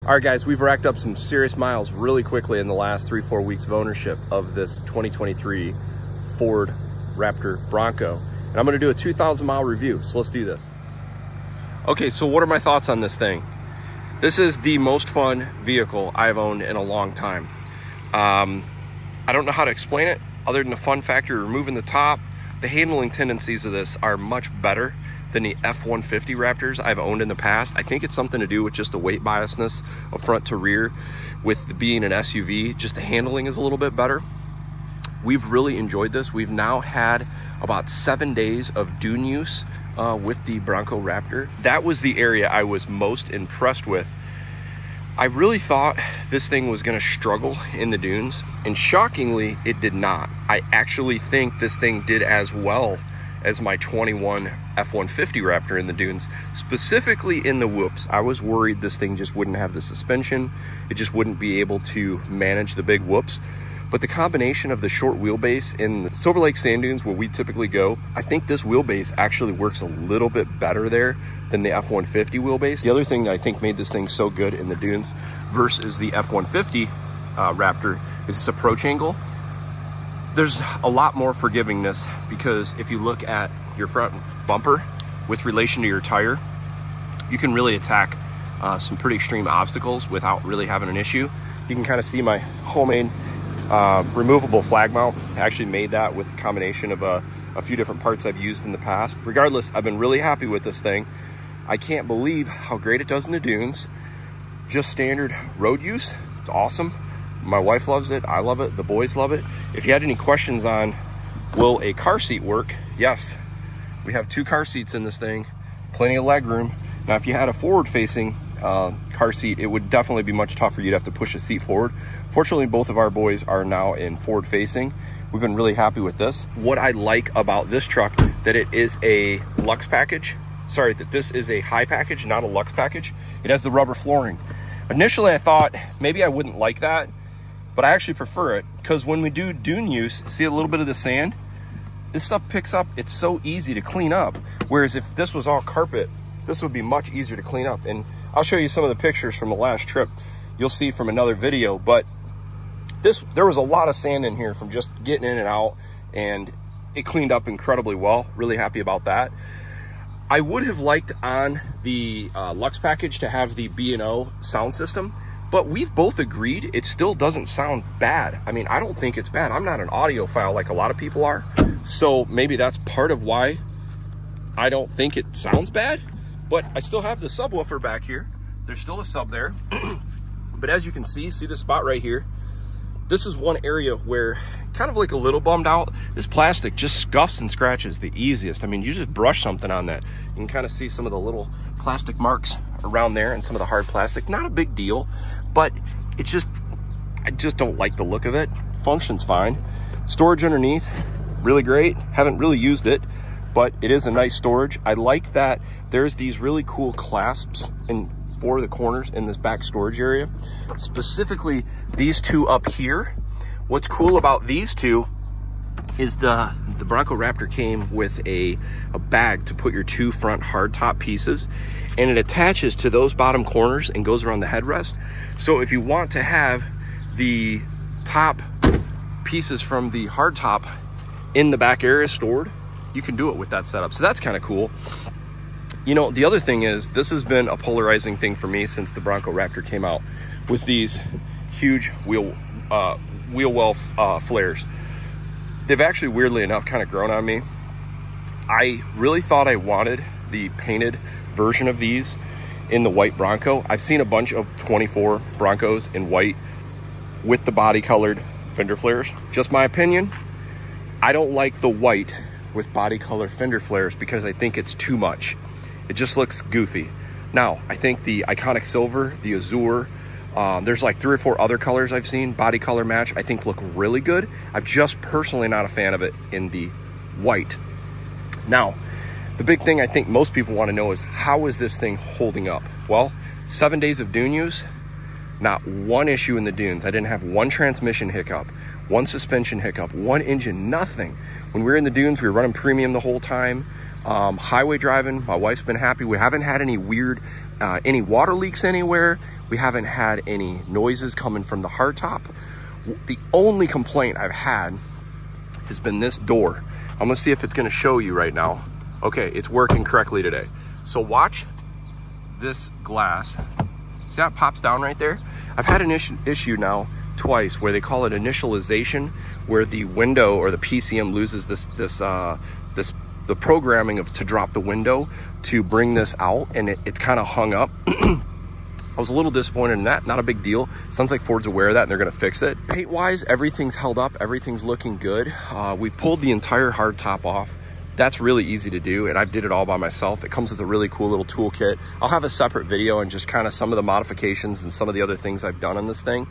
All right, guys, we've racked up some serious miles really quickly in the last 3-4 weeks of ownership of this 2023 Ford Raptor Bronco. And I'm gonna do a 2,000 mile review, so let's do this. Okay, so what are my thoughts on this thing? This is the most fun vehicle I've owned in a long time. I don't know how to explain it other than the fun factor, removing the top. The handling tendencies of this are much better than the F-150 Raptors I've owned in the past. I think it's something to do with just the weight biasness of front to rear. With being an SUV, just the handling is a little bit better. We've really enjoyed this. We've now had about 7 days of dune use with the Bronco Raptor. That was the area I was most impressed with. I really thought this thing was gonna struggle in the dunes, and shockingly, it did not. I actually think this thing did as well as my 21 F-150 Raptor in the dunes, specifically in the whoops. I was worried this thing just wouldn't have the suspension. It just wouldn't be able to manage the big whoops. But the combination of the short wheelbase in the Silver Lake sand dunes where we typically go, I think this wheelbase actually works a little bit better there than the F-150 wheelbase. The other thing that I think made this thing so good in the dunes versus the F-150 Raptor is this approach angle. There's a lot more forgivingness because if you look at your front bumper with relation to your tire, you can really attack some pretty extreme obstacles without really having an issue. You can kind of see my homemade removable flag mount. I actually made that with a combination of a few different parts I've used in the past. Regardless, I've been really happy with this thing. I can't believe how great it does in the dunes. Just standard road use, it's awesome. My wife loves it, I love it, the boys love it. If you had any questions on will a car seat work, yes. We have 2 car seats in this thing, plenty of leg room. Now, if you had a forward-facing car seat, it would definitely be much tougher. You'd have to push a seat forward. Fortunately, both of our boys are now in forward-facing. We've been really happy with this. What I like about this truck, that it is a Lux package. Sorry, that this is a high package, not a Lux package. It has the rubber flooring. Initially, I thought maybe I wouldn't like that, but I actually prefer it because when we do dune use, see a little bit of the sand? This stuff picks up, it's so easy to clean up. Whereas if this was all carpet, this would be much easier to clean up. And I'll show you some of the pictures from the last trip. You'll see from another video, but there was a lot of sand in here from just getting in and out, and it cleaned up incredibly well. Really happy about that. I would have liked on the Lux package to have the B&O sound system, but we've both agreed it still doesn't sound bad. I mean, I don't think it's bad. I'm not an audiophile like a lot of people are, so maybe that's part of why I don't think it sounds bad. But I still have the subwoofer back here. There's still a sub there. But as you can see the spot right here? This is one area where, kind of like a little bummed out, this plastic just scuffs and scratches the easiest. I mean, you just brush something on that. You can kind of see some of the little plastic marks around there and some of the hard plastic. Not a big deal, but I just don't like the look of it. Functions fine. Storage underneath, really great. Haven't really used it, but it is a nice storage. I like that there's these really cool clasps for the corners in this back storage area. Specifically, these 2 up here. What's cool about these 2 is the Bronco Raptor came with a bag to put your 2 front hardtop pieces, and it attaches to those bottom corners and goes around the headrest. So if you want to have the top pieces from the hardtop in the back area stored, you can do it with that setup. So that's kind of cool. You know, the other thing is, this has been a polarizing thing for me since the Bronco Raptor came out, with these huge wheel well flares. They've actually, weirdly enough, kind of grown on me. I really thought I wanted the painted version of these in the white Bronco. I've seen a bunch of 24 Broncos in white with the body colored fender flares. Just my opinion, I don't like the white with body color fender flares because I think it's too much. It just looks goofy. Now, I think the iconic silver, the azure, there's like 3 or 4 other colors I've seen body color match, I think look really good. I'm just personally not a fan of it in the white. Now, the big thing I think most people want to know is, how is this thing holding up? Well, 7 days of dune use, not one issue in the dunes. I didn't have one transmission hiccup, one suspension hiccup, one engine, nothing. When we were in the dunes, we were running premium the whole time. Highway driving, my wife's been happy. We haven't had any weird, any water leaks anywhere. We haven't had any noises coming from the hardtop. The only complaint I've had has been this door. I'm gonna see if it's gonna show you right now. Okay, it's working correctly today. So watch this glass. See how it pops down right there? I've had an issue now twice where they call it initialization, where the window or the PCM loses the programming to drop the window to bring this out, and it's kind of hung up. I was a little disappointed in that. Not a big deal. Sounds like Ford's aware of that and they're gonna fix it. Paint wise, everything's held up. Everything's looking good. We pulled the entire hard top off. That's really easy to do, and I did it all by myself. It comes with a really cool little toolkit. I'll have a separate video and just kind of some of the modifications and some of the other things I've done on this thing.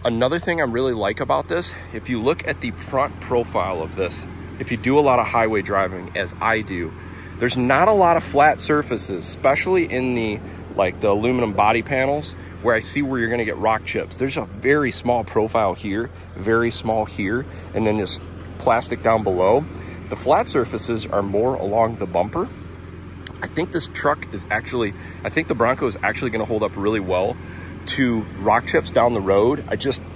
Another thing I really like about this, if you look at the front profile of this, if you do a lot of highway driving, as I do, there's not a lot of flat surfaces, especially in the aluminum body panels, where I see where you're gonna get rock chips. There's a very small profile here, very small here, and then this plastic down below. The flat surfaces are more along the bumper. I think this truck is actually, I think the Bronco is actually gonna hold up really well to rock chips down the road.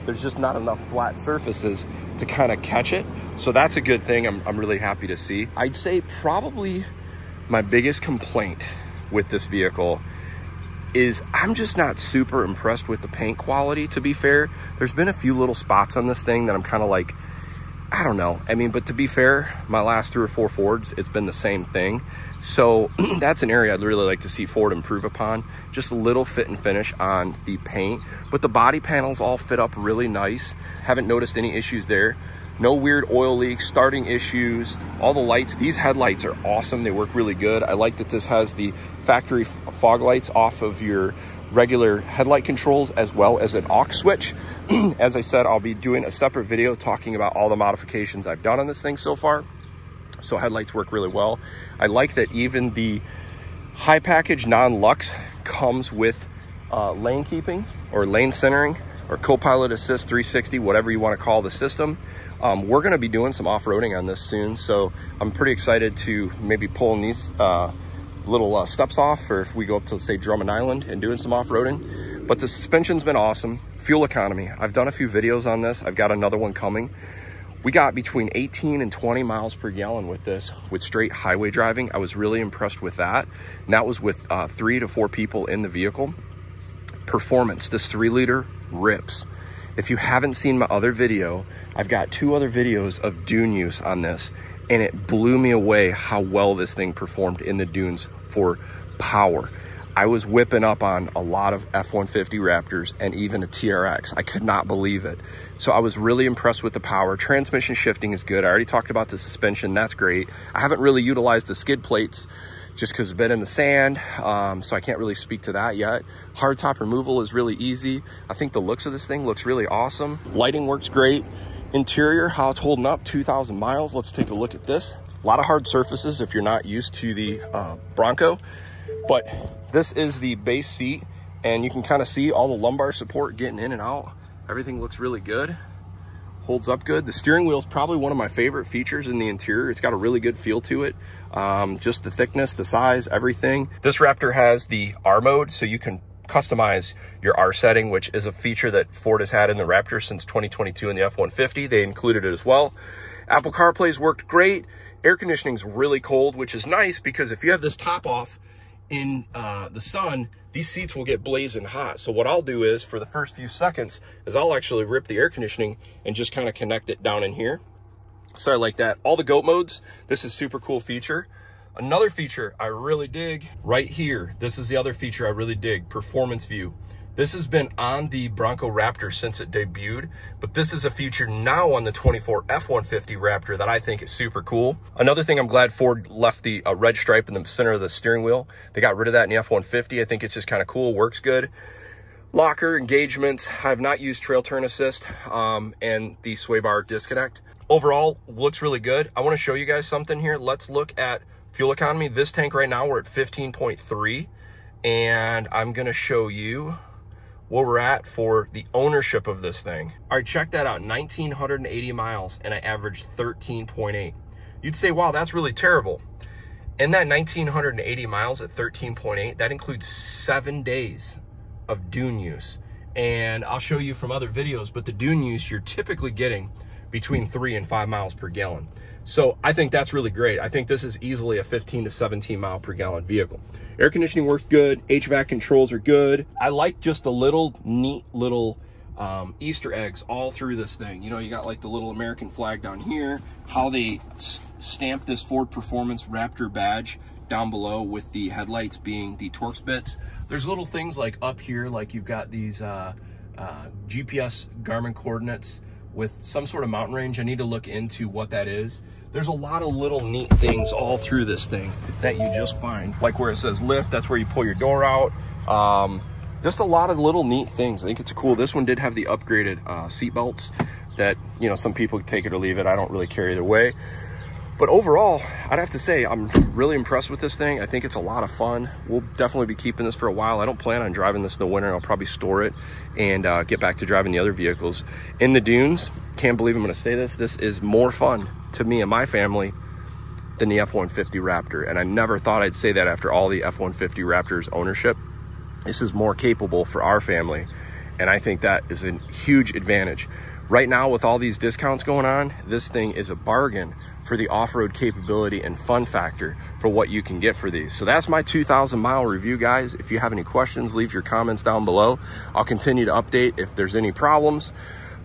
There's just not enough flat surfaces to kind of catch it. So that's a good thing. I'm really happy to see. I'd say probably my biggest complaint with this vehicle is I'm just not super impressed with the paint quality, to be fair. There's been a few little spots on this thing that I'm kind of like, I don't know. I mean, but to be fair, my last 3 or 4 Fords, it's been the same thing. So that's an area I'd really like to see Ford improve upon. Just a little fit and finish on the paint. But the body panels all fit up really nice. Haven't noticed any issues there. No weird oil leaks, starting issues. All the lights, these headlights are awesome. They work really good. I like that this has the factory fog lights off of your regular headlight controls, as well as an aux switch. As I said, I'll be doing a separate video talking about all the modifications I've done on this thing so far. So headlights work really well. I like that even the high package non-lux comes with lane keeping or lane centering or co-pilot assist 360, whatever you want to call the system. We're going to be doing some off-roading on this soon, so I'm pretty excited to maybe pulling these little steps off, or if we go up to, say, Drummond Island and doing some off-roading. But the suspension's been awesome. Fuel economy, I've done a few videos on this. I've got another one coming. We got between 18 and 20 miles per gallon with this, with straight highway driving. I was really impressed with that. And that was with 3 to 4 people in the vehicle. Performance, this 3-liter rips. If you haven't seen my other video, I've got 2 other videos of dune use on this, and it blew me away how well this thing performed in the dunes for power. I was whipping up on a lot of F-150 Raptors and even a TRX. I could not believe it. So I was really impressed with the power. Transmission shifting is good. I already talked about the suspension. That's great. I haven't really utilized the skid plates just because it's been in the sand, so I can't really speak to that yet. Hardtop removal is really easy. I think the looks of this thing looks really awesome. Lighting works great. Interior, how it's holding up, 2,000 miles. Let's take a look at this. A lot of hard surfaces if you're not used to the Bronco, but this is the base seat, and you can kind of see all the lumbar support getting in and out. Everything looks really good. Holds up good. The steering wheel is probably one of my favorite features in the interior. It's got a really good feel to it. Just the thickness, the size, everything. This Raptor has the R mode, so you can customize your R setting, which is a feature that Ford has had in the Raptor since 2022 in the F-150. They included it as well. Apple CarPlay's worked great. Air conditioning's really cold, which is nice because if you have this top off in the sun, these seats will get blazing hot. So what I'll do is, for the first few seconds, is I'll actually rip the air conditioning and just kind of connect it down in here. So I like that. All the GOAT modes, this is super cool feature. Another feature I really dig right here. This is the other feature I really dig, performance view. This has been on the Bronco Raptor since it debuted, but this is a feature now on the 24 F-150 Raptor that I think is super cool. Another thing, I'm glad Ford left the red stripe in the center of the steering wheel. They got rid of that in the F-150. I think it's just kind of cool, works good. Locker engagements, I have not used trail turn assist and the sway bar disconnect. Overall, looks really good. I want to show you guys something here. Let's look at fuel economy. This tank right now, we're at 15.3, and I'm going to show you where we're at for the ownership of this thing. All right, check that out, 1,980 miles, and I averaged 13.8. You'd say, wow, that's really terrible. And that 1,980 miles at 13.8, that includes 7 days of dune use. And I'll show you from other videos, but the dune use, you're typically getting between 3 and 5 miles per gallon. So I think that's really great. I think this is easily a 15 to 17 mile per gallon vehicle. Air conditioning works good. HVAC controls are good. I like just the little neat little Easter eggs all through this thing. You know, you got like the little American flag down here, how they stamp this Ford Performance Raptor badge down below with the headlights being the Torx bits. There's little things like up here, like you've got these GPS Garmin coordinates with some sort of mountain range. I need to look into what that is. There's a lot of little neat things all through this thing that you just find, like where it says lift, that's where you pull your door out. Just a lot of little neat things. I think it's cool. This one did have the upgraded seat belts that, you know, some people take it or leave it. I don't really care either way. But overall, I'd have to say I'm really impressed with this thing. I think it's a lot of fun. We'll definitely be keeping this for a while. I don't plan on driving this in the winter. I'll probably store it and get back to driving the other vehicles. In the dunes, can't believe I'm gonna say this, this is more fun to me and my family than the F-150 Raptor. And I never thought I'd say that after all the F-150 Raptor's ownership. This is more capable for our family. And I think that is a huge advantage. Right now, with all these discounts going on, this thing is a bargain for the off-road capability and fun factor for what you can get for these. So that's my 2,000 mile review, guys. If you have any questions, leave your comments down below. I'll continue to update if there's any problems.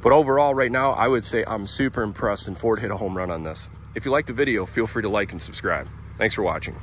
But overall, right now, I would say I'm super impressed and Ford hit a home run on this. If you liked the video, feel free to like and subscribe. Thanks for watching.